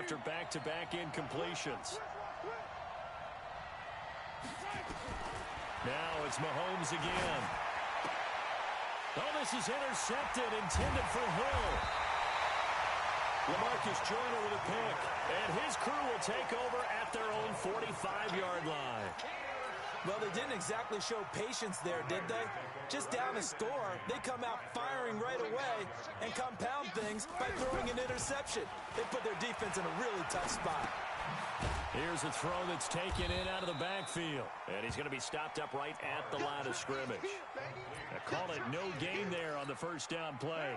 after back-to-back incompletions. Now it's Mahomes again. Oh, this is intercepted, intended for Hill. LaMarcus Joyner with a pick, and his crew will take over at their own 45-yard line. Well, they didn't exactly show patience there, did they? Just down a score, they come out firing right away and compound things by throwing an interception. They put their defense in a really tough spot. Here's a throw that's taken in out of the backfield. And he's going to be stopped up right at the line of scrimmage. I call it no gain there on the first down play.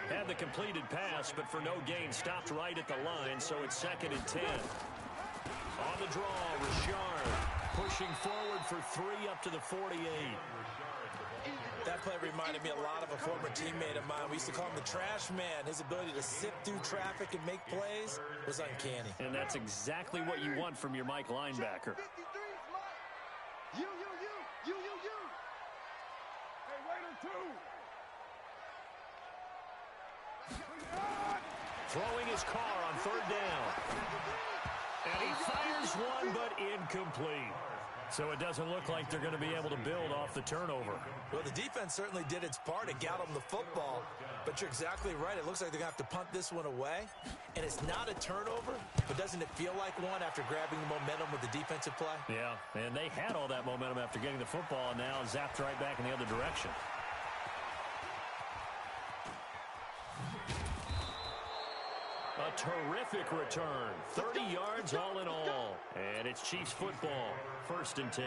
Had the completed pass, but for no gain, stopped right at the line, so it's 2nd and 10. On the draw, Richard pushing forward for 3 up to the 48. That play reminded me a lot of a former teammate of mine. We used to call him the trash man. His ability to sift through traffic and make plays was uncanny. And that's exactly what you want from your Mike linebacker. You. Hey, waiter, 2. Throwing his car on 3rd down. And he fires one, but incomplete. So it doesn't look like they're going to be able to build off the turnover. Well, the defense certainly did its part to get them the football. But you're exactly right. It looks like they're going to have to punt this one away. And it's not a turnover, but doesn't it feel like one after grabbing the momentum with the defensive play? Yeah, and they had all that momentum after getting the football, and now zapped right back in the other direction. A terrific return. 30 yards all in all. And it's Chiefs football. 1st and 10.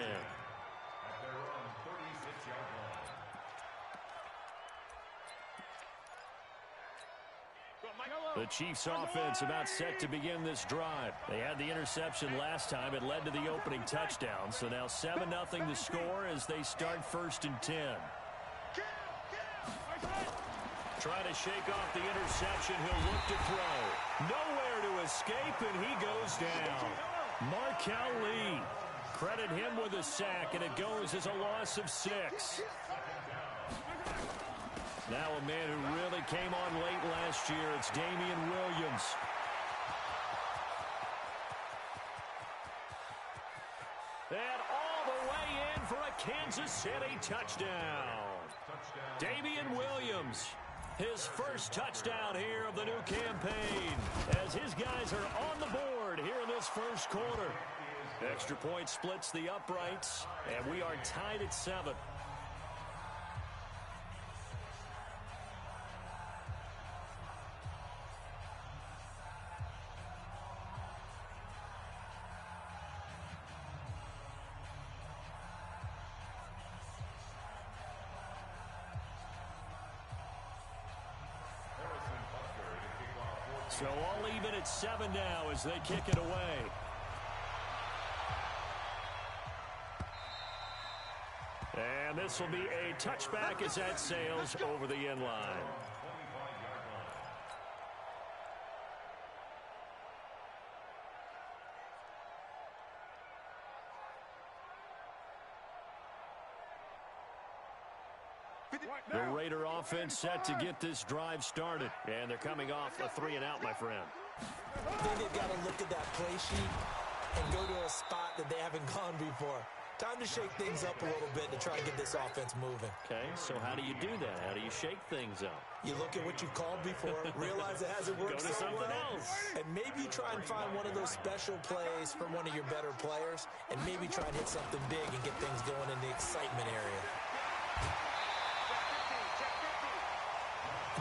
The Chiefs offense about set to begin this drive. They had the interception last time. It led to the opening touchdown. So now 7-0 the score as they start 1st and 10. Trying to shake off the interception. He'll look to throw. Nowhere to escape, and he goes down. Markel Lee. Credit him with a sack, and it goes as a loss of 6. Now a man who really came on late last year. It's Damian Williams. And all the way in for a Kansas City touchdown. Damian Williams. His first touchdown here of the new campaign as his guys are on the board here in this first quarter. Extra point splits the uprights, and we are tied at 7. So all even at 7 now as they kick it away. And this will be a touchback as that sails over the end line. The Raider offense set to get this drive started. And they're coming off a 3-and-out, my friend. I think they've got to look at that play sheet and go to a spot that they haven't gone before. Time to shake things up a little bit to try and get this offense moving. Okay, so how do you do that? How do you shake things up? You look at what you've called before, realize it hasn't worked Go to so something well, else. and maybe try and find one of those special plays from one of your better players, and maybe try and hit something big and get things going in the excitement area.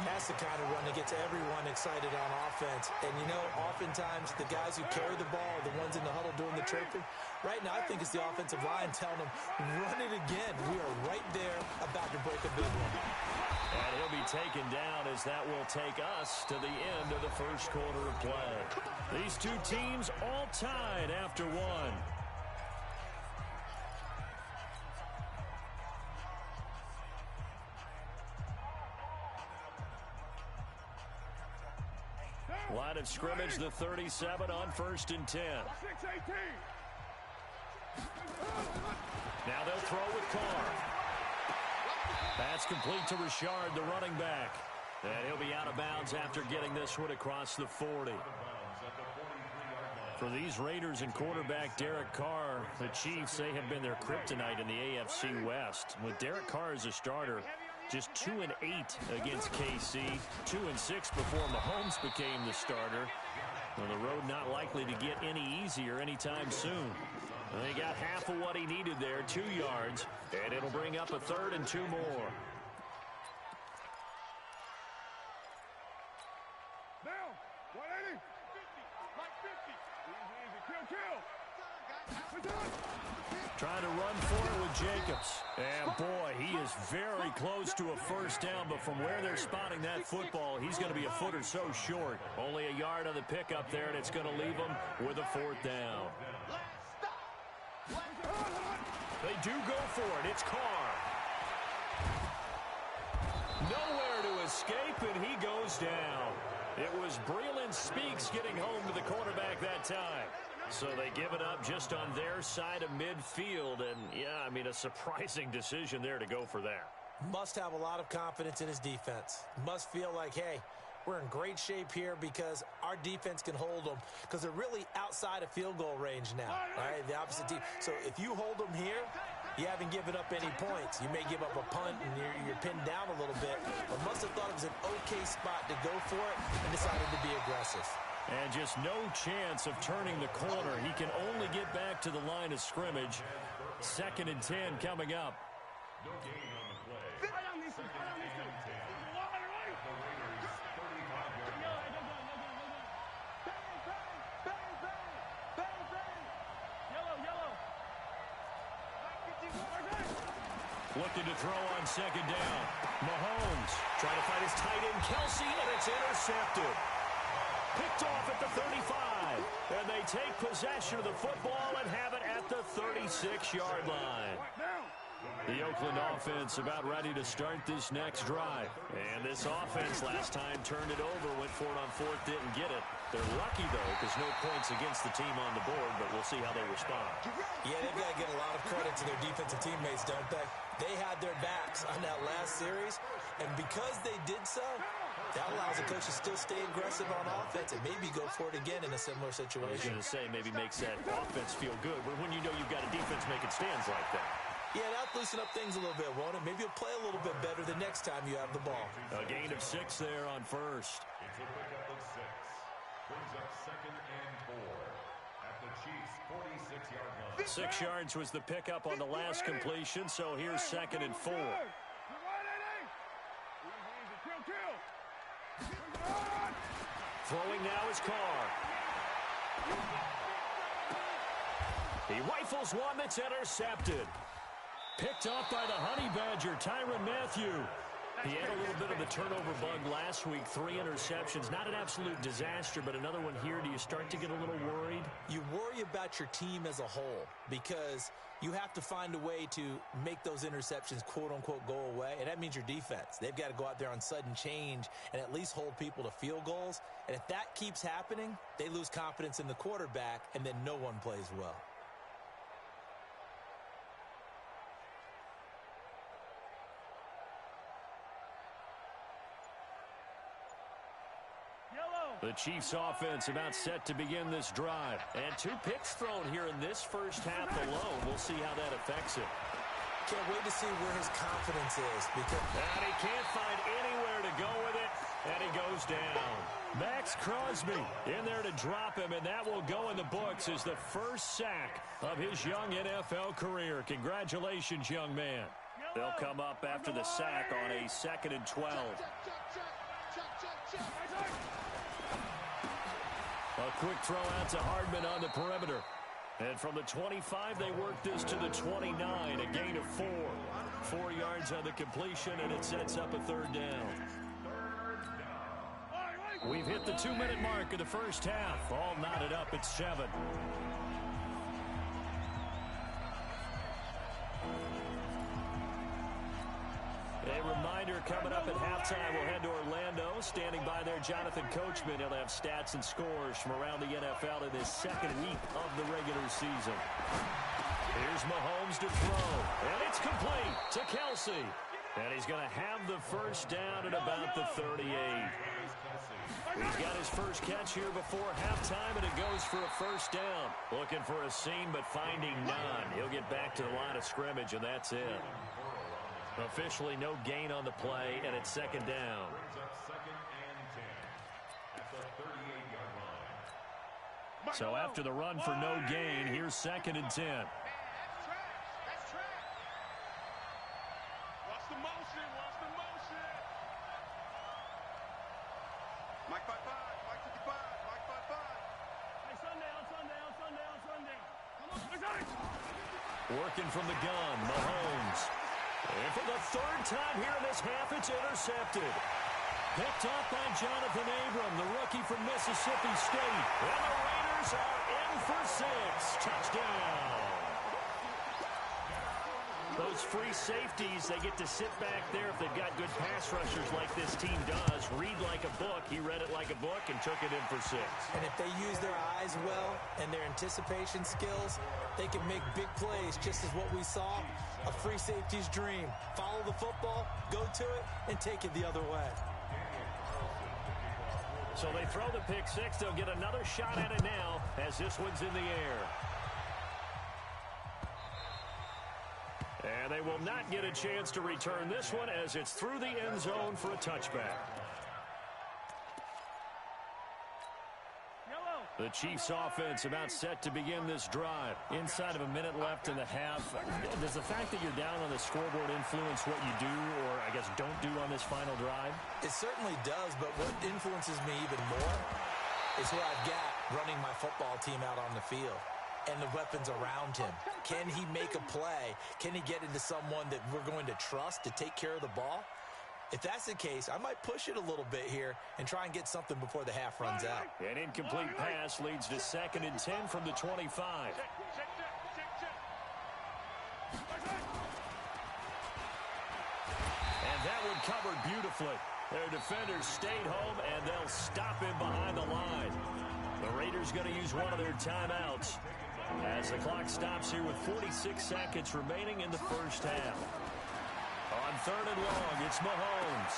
That's the kind of run that gets everyone excited on offense. And, you know, oftentimes the guys who carry the ball are the ones in the huddle doing the chirping. Right now, I think it's the offensive line telling them, run it again. We are right there about to break a big one. And he'll be taken down as that will take us to the end of the first quarter of play. These two teams all tied after one. Line of scrimmage, the 37 on 1st and 10. Now they'll throw with Carr. That's complete to Richard, the running back. And he'll be out of bounds after getting this one across the 40. For these Raiders and quarterback Derek Carr, the Chiefs, they have been their kryptonite in the AFC West. With Derek Carr as a starter, just 2-8 against KC, 2-6 before Mahomes became the starter. Well, the road not likely to get any easier anytime soon. And they got half of what he needed there, 2 yards, and it'll bring up a 3rd and 2 more. Down. 180. Like 50. Easy. Kill. Trying to run for it with Jacobs. And, boy, he is very close to a first down, but from where they're spotting that football, he's going to be a foot or so short. Only a yard on the pickup there, and it's going to leave him with a 4th down. They do go for it. It's Carr. Nowhere to escape, and he goes down. It was Breeland Speaks getting home to the quarterback that time. So they give it up just on their side of midfield. And, yeah, I mean, a surprising decision there to go for that. Must have a lot of confidence in his defense. Must feel like, hey, we're in great shape here because our defense can hold them because they're really outside of field goal range now, all right, the opposite team. So if you hold them here, you haven't given up any points. You may give up a punt and you're pinned down a little bit, but must have thought it was an okay spot to go for it and decided to be aggressive. And just no chance of turning the corner. He can only get back to the line of scrimmage. 2nd and 10 coming up. No gain on the play. Second and 10. The Raiders 35-yard line. Looking to throw on 2nd down. Mahomes trying to find his tight end Kelsey, and it's intercepted. Picked off at the 35. And they take possession of the football and have it at the 36-yard line. The Oakland offense about ready to start this next drive. And this offense last time turned it over, went for it on 4th, didn't get it. They're lucky, though, because no points against the team on the board, but we'll see how they respond. Yeah, they've got to get a lot of credit to their defensive teammates, don't they? They had their backs on that last series, and because they did so, that allows the coach to still stay aggressive on offense and maybe go for it again in a similar situation. I was going to say, maybe makes that offense feel good, but when you know you've got a defense making stands like that. Yeah, that'll loosen up things a little bit, won't it? Maybe you'll play a little bit better the next time you have the ball. A gain of 6 there on 1st. It's a pickup of 6. Brings up 2nd and 4 at the Chiefs' 46-yard line. 6 yards was the pickup on the last completion, so here's 2nd and 4. Throwing now is Carr. He rifles one that's intercepted. Picked off by the Honey Badger, Tyrann Mathieu. He had a little bit of the turnover bug last week, 3 interceptions. Not an absolute disaster, but another one here. Do you start to get a little worried? You worry about your team as a whole because you have to find a way to make those interceptions, quote-unquote, go away, and that means your defense. They've got to go out there on sudden change and at least hold people to field goals. And if that keeps happening, they lose confidence in the quarterback, and then no one plays well. The Chiefs offense about set to begin this drive. And 2 picks thrown here in this first half alone. We'll see how that affects it. Can't wait to see where his confidence is. And he can't find anywhere to go with it. And he goes down. Max Crosby in there to drop him, and that will go in the books as the first sack of his young NFL career. Congratulations, young man. They'll come up after the sack on a 2nd and 12. A quick throw out to Hardman on the perimeter. And from the 25, they work this to the 29, a gain of 4. 4 yards on the completion, and it sets up a 3rd down. We've hit the 2-minute mark of the first half. All knotted up at 7. A reminder coming up at halftime, we'll head to Orlando. Standing by there, Jonathan Coachman. He'll have stats and scores from around the NFL in this 2nd week of the regular season. Here's Mahomes to throw, and it's complete to Kelsey. And he's going to have the first down at about the 38. He's got his first catch here before halftime, and it goes for a first down. Looking for a seam, but finding none. He'll get back to the line of scrimmage, and that's it. Officially no gain on the play, and it's second down. So after the run for no gain, here's second and 10. Mike 55, Mike 55, Mike 55. Hey, Sunday. Come on. Working from the gun, Mahomes. And for the third time here in this half, it's intercepted. Picked off by Jonathan Abram, the rookie from Mississippi State. And the Raiders are in for 6. Touchdown. Those free safeties, they get to sit back there if they've got good pass rushers like this team does. Read like a book. He read it like a book and took it in for 6. And if they use their eyes well and their anticipation skills, they can make big plays, just as what we saw, a free safety's dream. Follow the football, go to it, and take it the other way. So they throw the pick 6. They'll get another shot at it now as this one's in the air. And they will not get a chance to return this one as it's through the end zone for a touchback. The Chiefs offense about set to begin this drive. Inside of a minute left in the half. Does the fact that you're down on the scoreboard influence what you do, or I guess don't do on this final drive? It certainly does, but what influences me even more is who I've got running my football team out on the field and the weapons around him. Can he make a play? Can he get into someone that we're going to trust to take care of the ball? If that's the case, I might push it a little bit here and try and get something before the half runs out. An incomplete pass leads to second and 10 from the 25. And that one covered beautifully. Their defenders stayed home, and they'll stop him behind the line. The Raiders going to use one of their timeouts as the clock stops here with 46 seconds remaining in the first half. On third and long, it's Mahomes.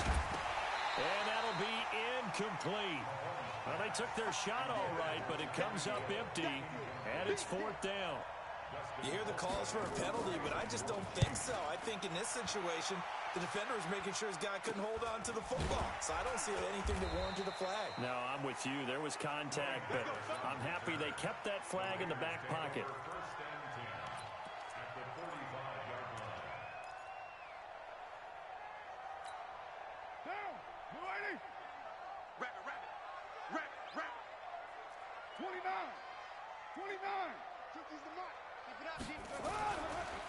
And that'll be incomplete. Well, they took their shot all right, but it comes up empty, and it's fourth down. You hear the calls for a penalty, but I just don't think so. I think in this situation, the defender was making sure his guy couldn't hold on to the football. So I don't see anything that warranted a flag. No, I'm with you. There was contact, but I'm happy they kept that flag in the back pocket.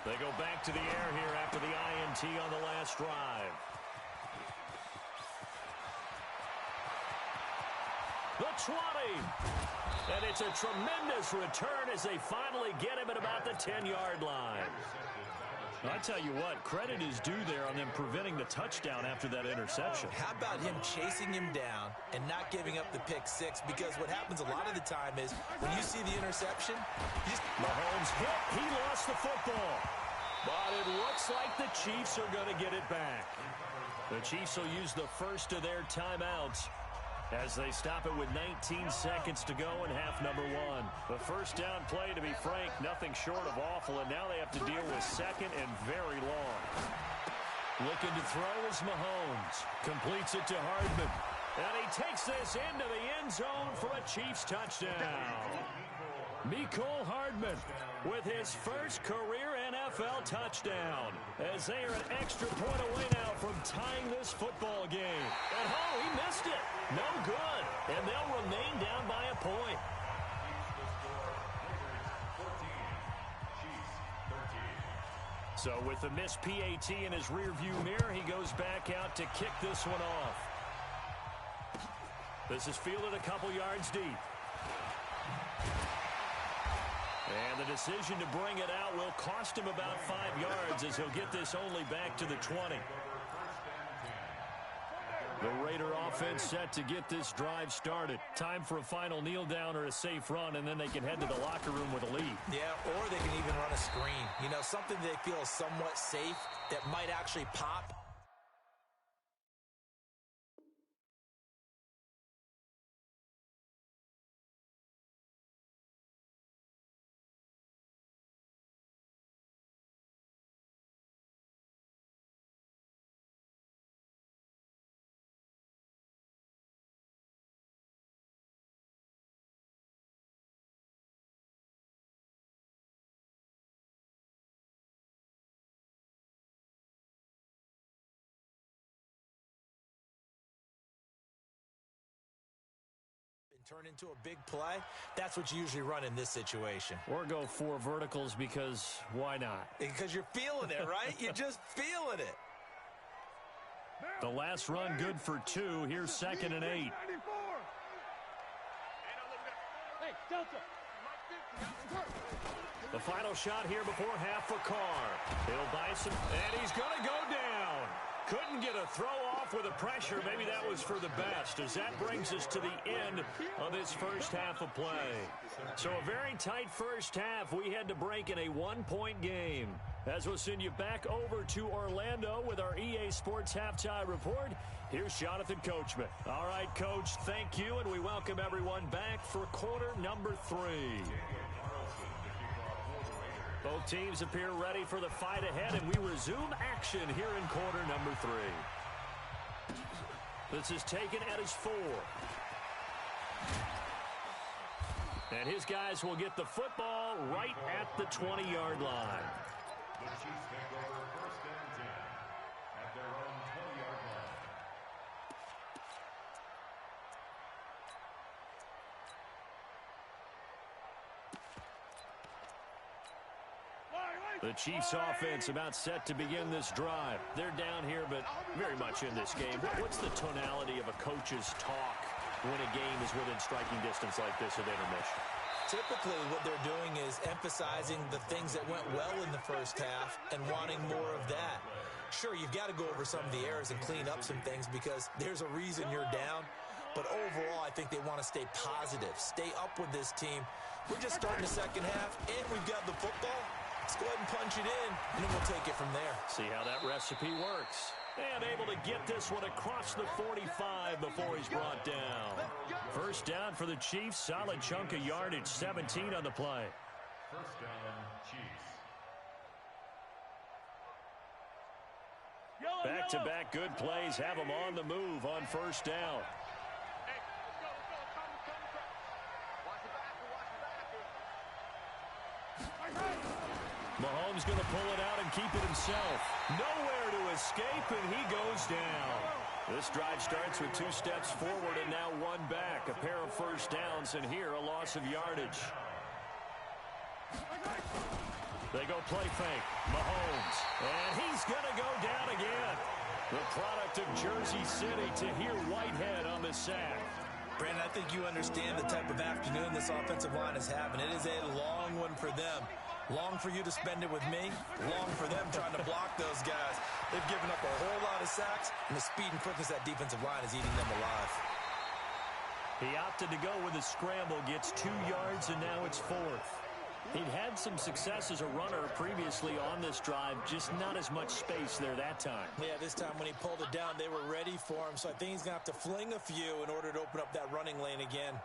They go back to the air here after the INT on the last drive. The 20. And it's a tremendous return as they finally get him at about the 10-yard line. I tell you what, credit is due there on them preventing the touchdown after that interception. How about him chasing him down and not giving up the pick 6? Because what happens a lot of the time is when you see the interception, Mahomes hit. He lost the football. But it looks like the Chiefs are going to get it back. The Chiefs will use the first of their timeouts as they stop it with 19 seconds to go in half number 1. The first down play, to be frank, nothing short of awful, and now they have to deal with second and very long. Looking to throw is Mahomes. Completes it to Hardman. And he takes this into the end zone for a Chiefs touchdown. Mecole Hardman with his first career NFL touchdown as they are an extra point away now from tying this football game. And he missed it. No good. And they'll remain down by a point. So with the missed PAT in his rearview mirror, he goes back out to kick this one off. This is fielded a couple yards deep. And the decision to bring it out will cost him about 5 yards as he'll get this only back to the 20. The Raider offense set to get this drive started. Time for a final kneel down or a safe run, and then they can head to the locker room with a lead. Yeah, or they can even run a screen. You know, something they feel is somewhat safe that might actually pop. turn into a big play, that's what you usually run in this situation. Or go 4 verticals because why not? Because you're feeling it, right? You're just feeling it. The last run good for 2. Here's 2nd and 8. The final shot here before half for Carr. He'll buy some, and he's going to go down. Couldn't get a throw off with the pressure. Maybe that was for the best, as that brings us to the end of this first half of play. So a very tight first half. We had to break in a 1-point game. As we'll send you back over to Orlando with our EA Sports Halftime Report, here's Jonathan Coachman. All right, Coach, thank you, and we welcome everyone back for quarter number 3. Both teams appear ready for the fight ahead, and we resume action here in quarter number 3. This is taken at his 4. And his guys will get the football right at the 20-yard line. The Chiefs take over 1st and 10 at their own 20-yard line. The Chiefs offense about set to begin this drive. They're down here, but very much in this game. What's the tonality of a coach's talk when a game is within striking distance like this at intermission? Typically, what they're doing is emphasizing the things that went well in the first half and wanting more of that. Sure, you've got to go over some of the errors and clean up some things because there's a reason you're down. But overall, I think they want to stay positive, stay up with this team. We're just starting the second half, and we've got the football. Let's go ahead and punch it in, and then we'll take it from there. See how that recipe works. And able to get this one across the 45 before he's brought down. First down for the Chiefs. Solid chunk of yardage, 17 on the play. First down, Chiefs. Back-to-back good plays have them on the move on first down. Mahomes going to pull it out and keep it himself. Nowhere to escape, and he goes down. This drive starts with 2 steps forward and now 1 back. A pair of first downs, and here a loss of yardage. They go play fake. Mahomes. And he's going to go down again. The product of Jersey City, Tahir Whitehead on the sack. Brandon, I think you understand the type of afternoon this offensive line is having. It is a long one for them. Long for you to spend it with me. Long for them trying to block those guys. They've given up a whole lot of sacks, and the speed and quickness of that defensive line is eating them alive. He opted to go with a scramble, gets 2 yards, and now it's 4th. He'd had some success as a runner previously on this drive, just not as much space there that time. Yeah, this time when he pulled it down, they were ready for him, so I think he's going to have to fling a few in order to open up that running lane again.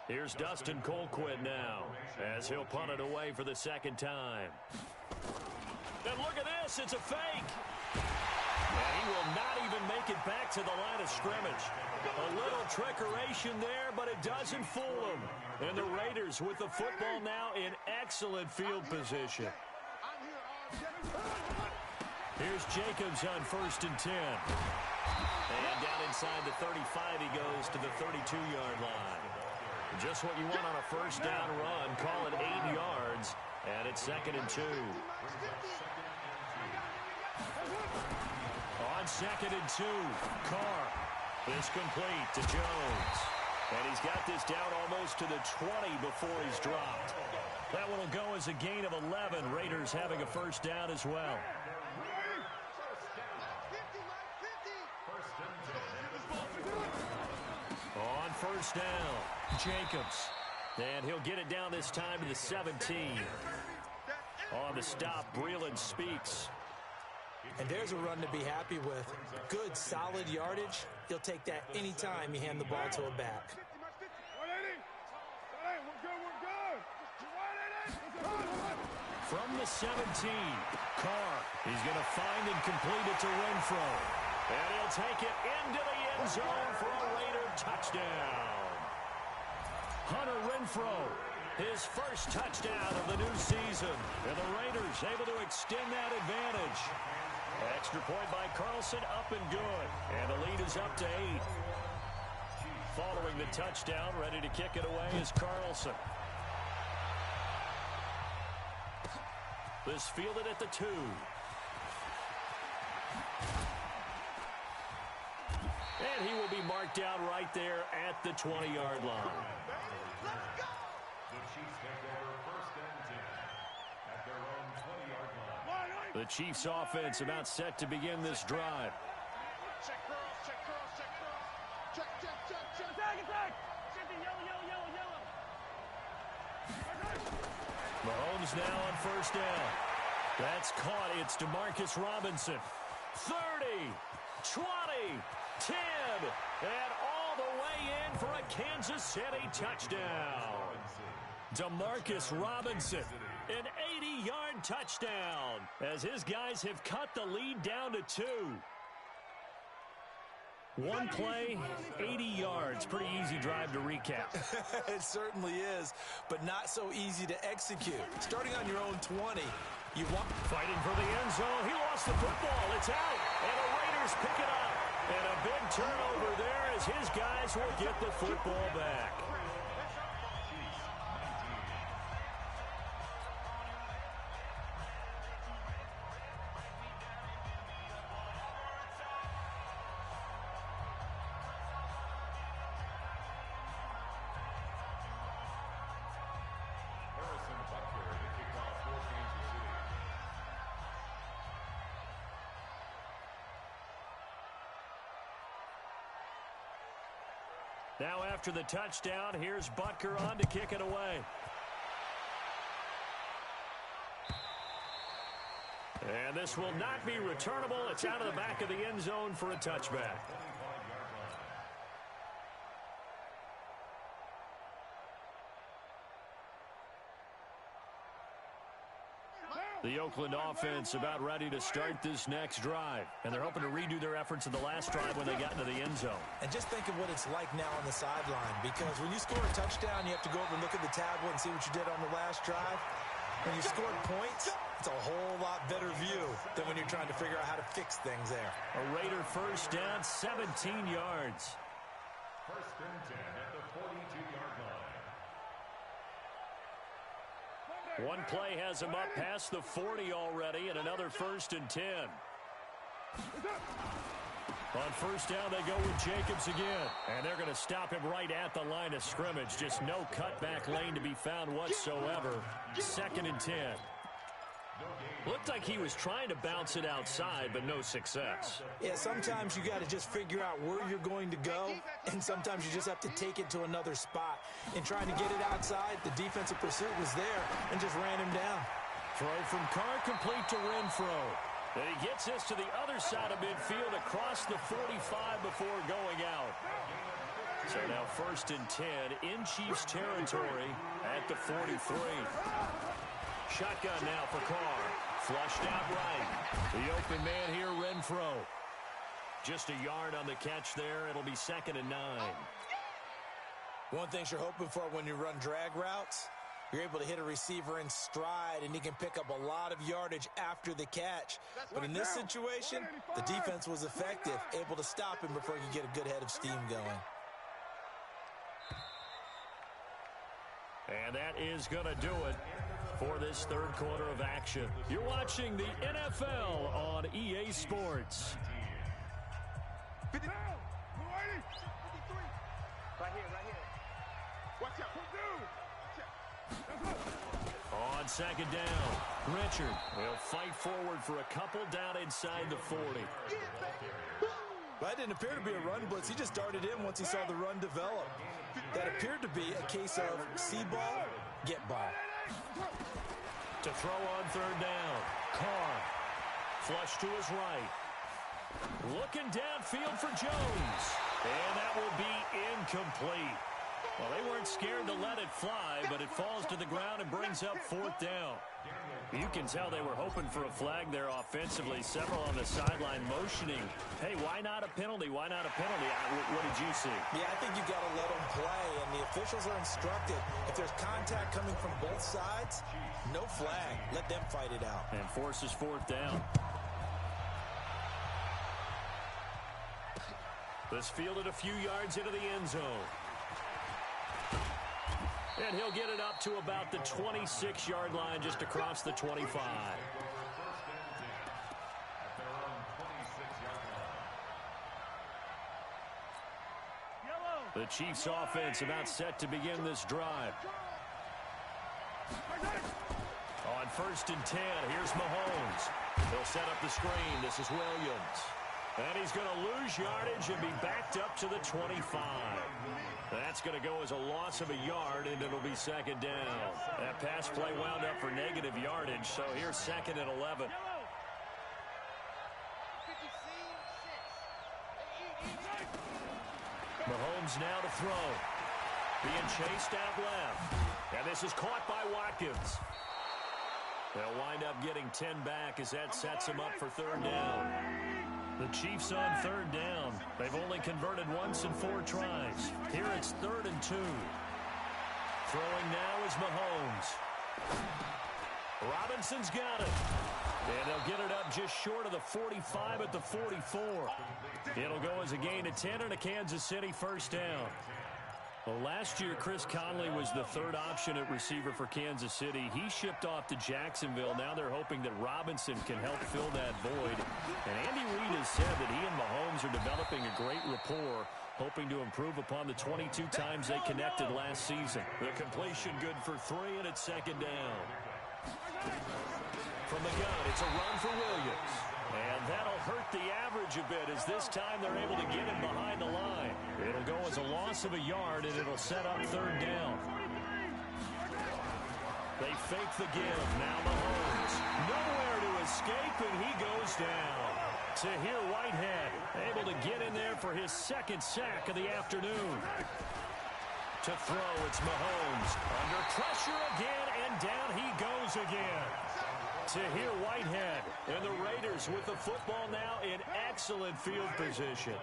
Here's Dustin Colquitt now, as he'll punt it away for the 2nd time. And look at this, it's a fake. And he will not even make it back to the line of scrimmage. A little trickeration there, but it doesn't fool him. And the Raiders with the football now in excellent field position. Here's Jacobs on 1st and 10. And down inside the 35, he goes to the 32-yard line. Just what you want on a first down run. Call it 8 yards, and it's 2nd and 2. On 2nd and 2, Carr is complete to Jones. And he's got this down almost to the 20 before he's dropped. That one will go as a gain of 11. Raiders having a first down as well. On first down, Jacobs. And he'll get it down this time to the 17. On the stop, Breeland Speaks. And there's a run to be happy with. Good, solid yardage. He'll take that anytime you hand the ball to a back. From the 17, Carr. He's going to find and complete it to Renfro. And he'll take it into the end zone for a Raider touchdown. Hunter Renfro His first touchdown of the new season. And the Raiders able to extend that advantage. Extra point by Carlson, up and good. And the lead is up to 8. Following the touchdown, ready to kick it away is Carlson. This fielded at the 2. And he will be marked down right there at the 20-yard line. The Chiefs take over first and 10 at their own 20-yard line. The Chiefs offense about set to begin this drive. Check cross, check cross, check cross. Check, check, check, check. Attack. Check the yellow. Mahomes now on first down. That's caught. It's Demarcus Robinson. 30, 20, 10, and all the way in for a Kansas City touchdown. Demarcus Robinson, an 80-yard touchdown as his guys have cut the lead down to 2. One play, 80 yards. Pretty easy drive to recap. It certainly is, but not so easy to execute. Starting on your own 20, you want... Fighting for the end zone. He lost the football. It's out, and the Raiders pick it up. And a big turnover there as his guys will get the football back. Now after the touchdown, here's Butker on to kick it away. And this will not be returnable. It's out of the back of the end zone for a touchback. The Oakland offense about ready to start this next drive. And they're hoping to redo their efforts in the last drive when they got into the end zone. And just think of what it's like now on the sideline, because when you score a touchdown, you have to go over and look at the tablet and see what you did on the last drive. When you scored points, it's a whole lot better view than when you're trying to figure out how to fix things there. A Raider first down, 17 yards. First and 10 at the 42-yard line. One play has him up past the 40 already, and another first and 10. On first down, they go with Jacobs again. And they're going to stop him right at the line of scrimmage. Just no cutback lane to be found whatsoever. Second and 10. Looked like he was trying to bounce it outside, but no success. Yeah, sometimes you got to just figure out where you're going to go, and sometimes you just have to take it to another spot. In trying to get it outside, the defensive pursuit was there and just ran him down. Throw from Carr complete to Renfro. And he gets this to the other side of midfield across the 45 before going out. So now first and 10 in Chiefs territory at the 43. Shotgun now for Carr. Flushed out right. The open man here, Renfro. Just a yard on the catch there. It'll be second and 9. One thing you're hoping for when you run drag routes, you're able to hit a receiver in stride, and he can pick up a lot of yardage after the catch. But in this situation, the defense was effective, able to stop him before he could get a good head of steam going. And that is going to do it for this third quarter of action. You're watching the NFL on EA Sports. Right here. Watch out. On second down, Richard will fight forward for a couple down inside the 40. That didn't appear to be a run blitz. He just darted in once he saw the run develop. That appeared to be a case of see ball, get ball. To throw on third down, Carr. Flush to his right. Looking downfield for Jones. And that will be incomplete. Well, they weren't scared to let it fly, but it falls to the ground and brings up 4th down. You can tell they were hoping for a flag there offensively. Several on the sideline motioning, hey, why not a penalty? Why not a penalty? What did you see? Yeah, I think you got to let them play, and the officials are instructed. If there's contact coming from both sides, no flag. Let them fight it out. And forces 4th down. This fielded a few yards into the end zone. And he'll get it up to about the 26-yard line, just across the 25. The Chiefs offense about set to begin this drive. On 1st and 10, here's Mahomes. He'll set up the screen. This is Williams. And he's going to lose yardage and be backed up to the 25. That's going to go as a loss of a yard, and it'll be 2nd down. That pass play wound up for negative yardage, so here's 2nd and 11. Mahomes now to throw. Being chased out left. And this is caught by Watkins. They'll wind up getting 10 back as that sets them up for 3rd down. The Chiefs on 3rd down. They've only converted once in 4 tries. Here it's 3rd and 2. Throwing now is Mahomes. Robinson's got it. And they'll get it up just short of the 45 at the 44. It'll go as a gain of 10 and a Kansas City 1st down. Well, last year, Chris Conley was the 3rd option at receiver for Kansas City. He shipped off to Jacksonville. Now they're hoping that Robinson can help fill that void. And Andy Reid has said that he and Mahomes are developing a great rapport, hoping to improve upon the 22 times they connected last season. The completion good for 3, and it's 2nd down. From the gun, it's a run for Williams. And that'll hurt the average a bit as this time they're able to get him behind the line. It'll go as a loss of a yard, and it'll set up 3rd down. They fake the give. Now Mahomes. Nowhere to escape, and he goes down. Tahir Whitehead able to get in there for his 2nd sack of the afternoon. To throw, it's Mahomes. Under pressure again, and down he goes again. Tahir Whitehead, and the Raiders with the football now in excellent field position.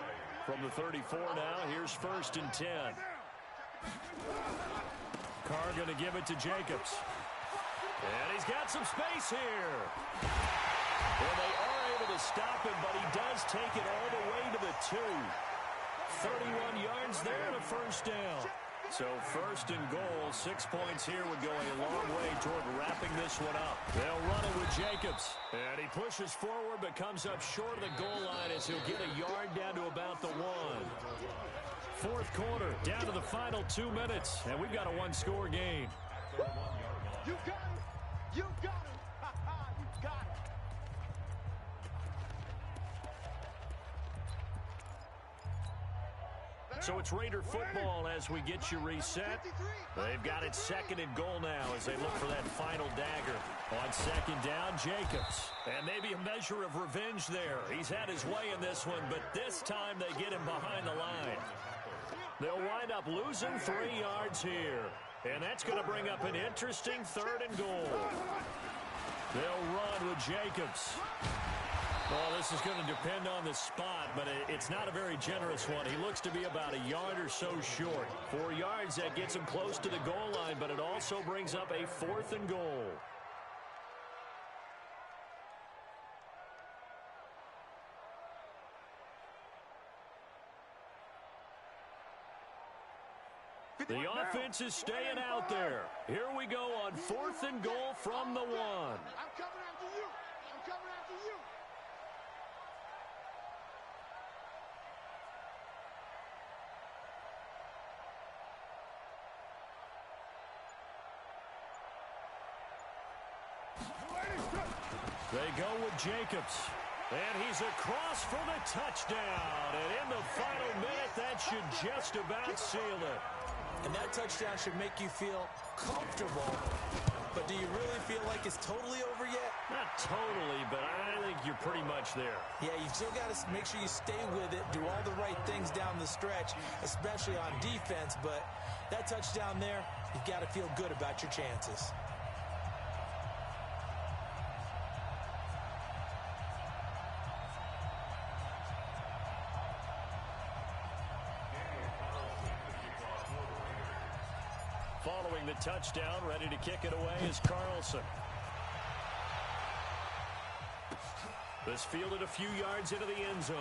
From the 34 now, here's 1st and 10. Carr going to give it to Jacobs. And he's got some space here. And they are able to stop him, but he does take it all the way to the 2. 31 yards there and a 1st down. So 1st and goal, 6 points here would go a long way toward wrapping this one up. They'll run it with Jacobs. And he pushes forward but comes up short of the goal line as he'll get a yard down to about the 1. 4th quarter, down to the final 2 minutes. And we've got a 1-score game. You got it. You got it. You got it. So it's Raider football as we get you reset. They've got it 2nd and goal now as they look for that final dagger. On 2nd down, Jacobs. And maybe a measure of revenge there. He's had his way in this one, but this time they get him behind the line. They'll wind up losing 3 yards here. And that's going to bring up an interesting 3rd and goal. They'll run with Jacobs. Well, this is going to depend on the spot, but it's not a very generous one. He looks to be about a yard or so short. 4 yards, that gets him close to the goal line, but it also brings up a 4th and goal. The offense is staying out there. Here we go on 4th and goal from the 1. I'm coming after you. I'm coming after you. They go with Jacobs. And he's across for the touchdown. And in the final minute, that should just about seal it. And that touchdown should make you feel comfortable. But do you really feel like it's totally over yet? Not totally, but I think you're pretty much there. Yeah, you still got to make sure you stay with it, do all the right things down the stretch, especially on defense. But that touchdown there, you've got to feel good about your chances. Following the touchdown, ready to kick it away is Carlson. This fielded a few yards into the end zone.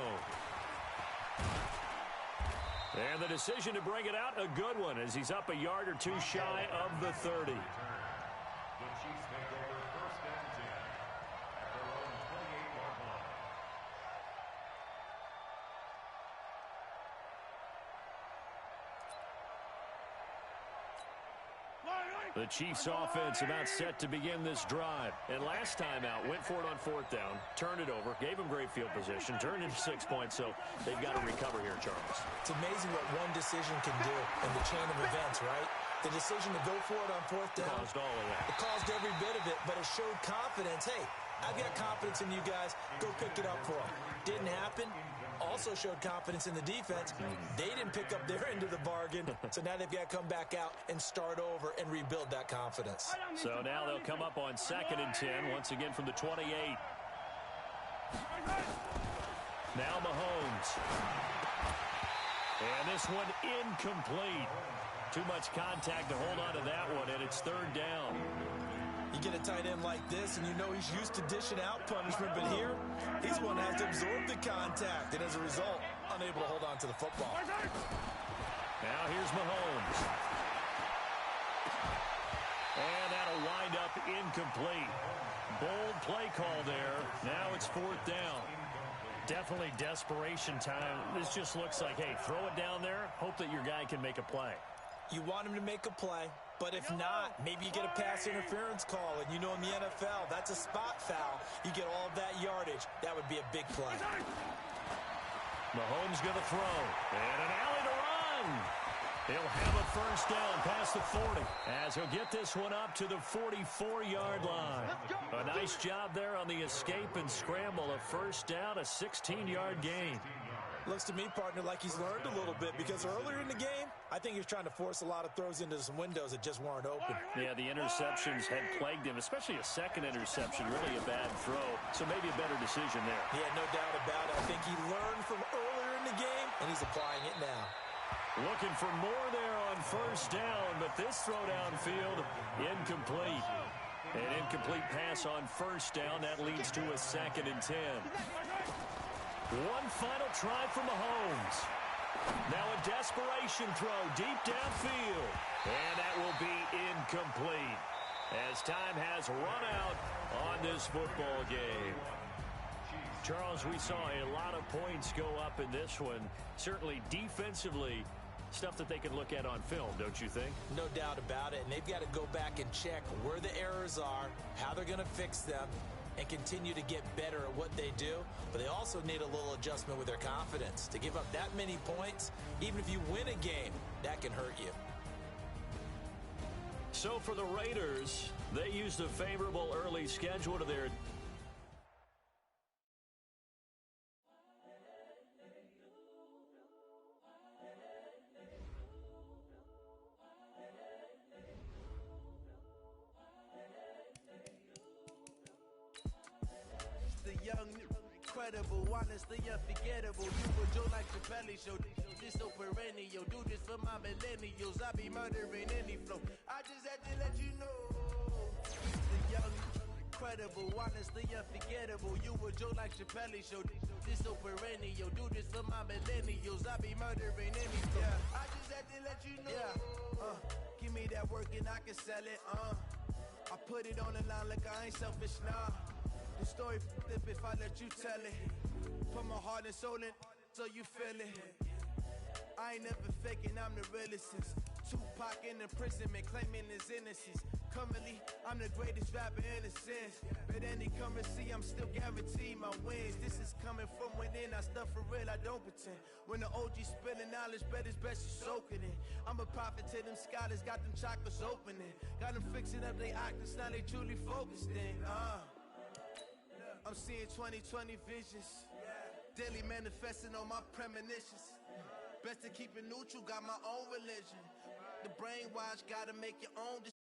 And the decision to bring it out, a good one, as he's up a yard or two shy of the 30. The Chiefs take over first and 10 at their own 28-yard line. The Chiefs offense about set to begin this drive. And last time out, went for it on fourth down, turned it over, gave them great field position, turned into 6 points, so they've got to recover here, Charles. It's amazing what one decision can do in the chain of events, right? The decision to go for it on fourth down. Caused all of that. It caused every bit of it, but it showed confidence. Hey, I've got confidence in you guys. Go pick it up for them. Didn't happen. Also showed confidence in the defense. They didn't pick up their end of the bargain, so now they've got to come back out and start over and rebuild that confidence. So now they'll come up on 2nd and 10, once again from the 28. Now Mahomes. And this one incomplete. Too much contact to hold on to that one, and it's 3rd down. You get a tight end like this, and you know he's used to dishing out punishment, but here, he's one that has to absorb the contact, and as a result, unable to hold on to the football. Now here's Mahomes. And that'll wind up incomplete. Bold play call there. Now it's 4th down. Definitely desperation time. This just looks like, hey, throw it down there, hope that your guy can make a play. You want him to make a play, but if not, maybe you get a pass interference call, and you know in the NFL, that's a spot foul. You get all of that yardage. That would be a big play. Mahomes going to throw. And an alley to run. He'll have a first down past the 40 as he'll get this one up to the 44-yard line. A nice job there on the escape and scramble. A first down, a 16-yard gain. Looks to me, partner, like he's learned a little bit, because earlier in the game, I think he was trying to force a lot of throws into some windows that just weren't open. Yeah, the interceptions had plagued him, especially a second interception, really a bad throw. So maybe a better decision there. Yeah, no doubt about it. I think he learned from earlier in the game, and he's applying it now. Looking for more there on first down, but this throw downfield, incomplete. An incomplete pass on first down. That leads to a 2nd and 10. One final try for Mahomes. Now a desperation throw deep downfield. And that will be incomplete as time has run out on this football game. Charles, we saw a lot of points go up in this one. Certainly defensively, stuff that they can look at on film, don't you think? No doubt about it. And they've got to go back and check where the errors are, how they're going to fix them, and continue to get better at what they do. But they also need a little adjustment with their confidence. To give up that many points, even if you win a game, that can hurt you. So for the Raiders, they used a favorable early schedule to their... Incredible, honestly unforgettable. You would do like the belly show. This so perennial. Do this for my millennials. I be murdering any flow. I just had to let you know. The young, incredible, honestly unforgettable. You would do like the belly show. This so perennial. Do this for my millennials. I be murdering any flow. Yeah. I just had to let you know. Yeah. Give me that work and I can sell it. I put it on the line like I ain't selfish, nah. The story flip if I let you tell it. Put my heart and soul in so you feel it. I ain't never faking, I'm the realest since Tupac in imprisonment, claiming his innocence. Currently, I'm the greatest rapper in a sense. But any currency, I'm still guaranteed my wins. This is coming from within, I stuff for real, I don't pretend. When the OG spilling knowledge, bet it's best you soak it in. I'm a prophet to them scholars, got them chakras opening. Got them fixing up they octaves, now they truly focused in. I'm seeing 20/20 visions. Daily manifesting on my premonitions. Best to keep it neutral, got my own religion. The brainwash, gotta make your own decision.